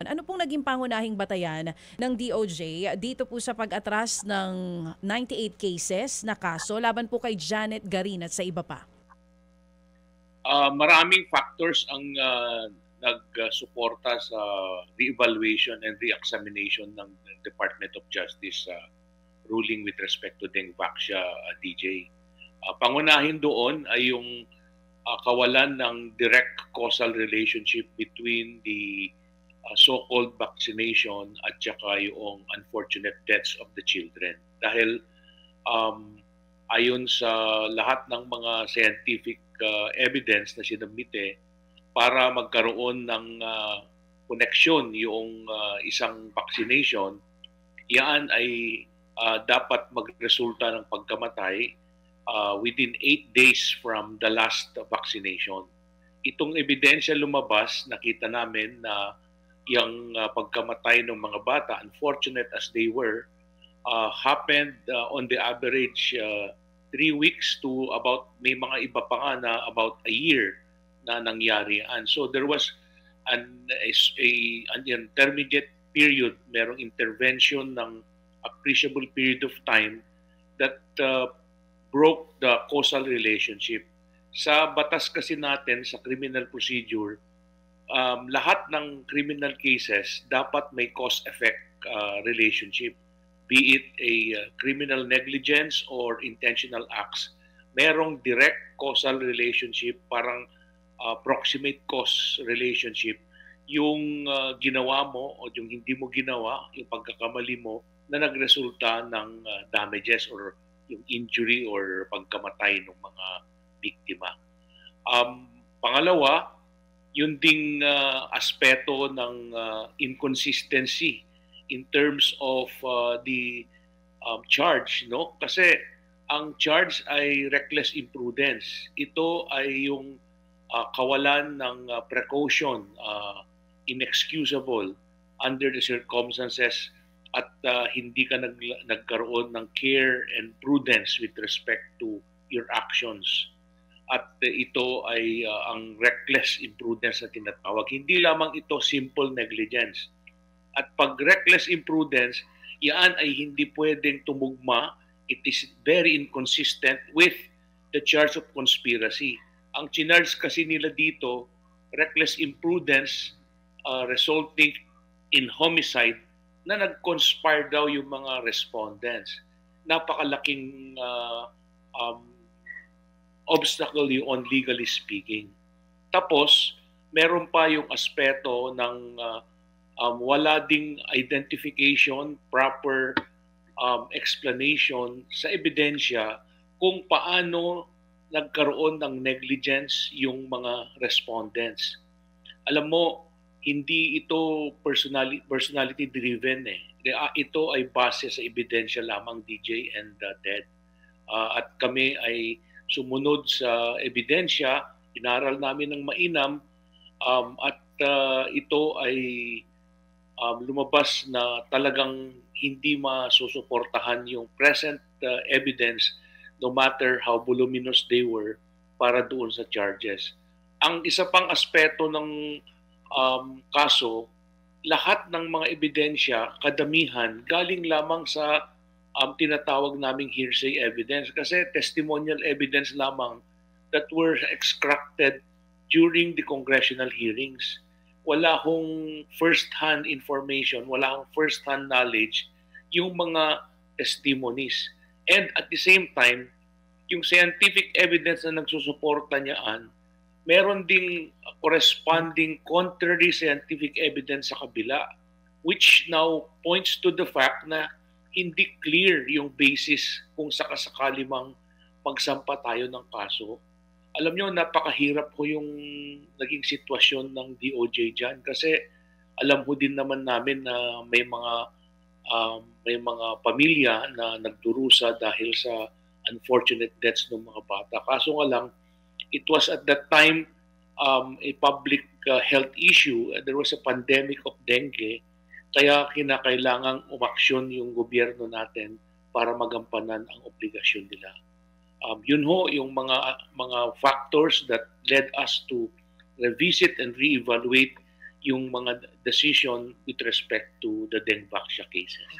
Ano pong naging pangunahing batayan ng DOJ dito po sa pag-atras ng 98 cases na kaso laban po kay Janet Garin at sa iba pa? Maraming factors ang nagsuporta sa re-evaluation and re-examination ng Department of Justice ruling with respect to Deng Vaxia, DJ. Pangunahin doon ay yung kawalan ng direct causal relationship between the so-called vaccination at saka yung unfortunate deaths of the children. Dahil ayon sa lahat ng mga scientific evidence na sinabmite, para magkaroon ng koneksyon yung isang vaccination, yan ay dapat magresulta ng pagkamatay within 8 days from the last vaccination. Itong ebidensya lumabas, nakita namin na yung pagkamatay ng mga bata, unfortunate as they were, happened on the average 3 weeks to about, may mga iba pa nga na about a year na nangyari. And so there was an intermediate period, merong intervention ng appreciable period of time that broke the causal relationship. Sa batas kasi natin, sa criminal procedure, lahat ng criminal cases dapat may cause-effect relationship, be it a criminal negligence or intentional acts. Merong direct causal relationship, parang proximate cause relationship, yung ginawa mo o yung hindi mo ginawa, yung pagkakamali mo na nagresulta ng damages or yung injury or pagkamatay ng mga biktima. Pangalawa, yun ding aspeto ng inconsistency in terms of the charge, no? Kasi ang charge ay reckless imprudence. Ito ay yung kawalan ng precaution, inexcusable under the circumstances, at hindi ka nagkaroon ng care and prudence with respect to your actions. At ito ay ang reckless imprudence na tinatawag. Hindi lamang ito simple negligence. At pag reckless imprudence, yan ay hindi pwedeng tumugma. It is very inconsistent with the charge of conspiracy. Ang chinarge kasi nila dito, reckless imprudence resulting in homicide, na nag-conspire daw yung mga respondents. Napakalaking obstacle yun on legally speaking. Tapos, meron pa yung aspeto ng wala ding identification, proper explanation sa ebidensya kung paano nagkaroon ng negligence yung mga respondents. Alam mo, hindi ito personality driven eh. Ito ay base sa ebidensya lamang, DJ and Ted. At kami ay sumunod sa ebidensya, inaral namin ng mainam, at ito ay lumabas na talagang hindi masusuportahan yung present evidence, no matter how voluminous they were, para doon sa charges. Ang isa pang aspeto ng kaso, lahat ng mga ebidensya, kadamihan, galing lamang sa tinatawag naming hearsay evidence, kasi testimonial evidence lamang that were extracted during the congressional hearings. Wala hong first-hand information, wala hong first-hand knowledge yung mga testimonies. And at the same time, yung scientific evidence na nagsusuporta niyaan, meron ding corresponding contrary scientific evidence sa kabila, which now points to the fact na hindi clear yung basis kung sakasakali mang magsampa tayo ng kaso. Alam nyo, napakahirap ko yung naging sitwasyon ng DOJ dyan, kasi alam mo din naman namin na may mga pamilya na nagdurusa dahil sa unfortunate deaths ng mga bata. Kaso nga lang, it was at that time a public health issue. There was a pandemic of dengue, kaya kinakailangang umaksyon yung gobyerno natin para magampanan ang obligasyon nila. Yun ho yung mga factors that led us to revisit and reevaluate yung mga decision with respect to the Dengvaxia cases.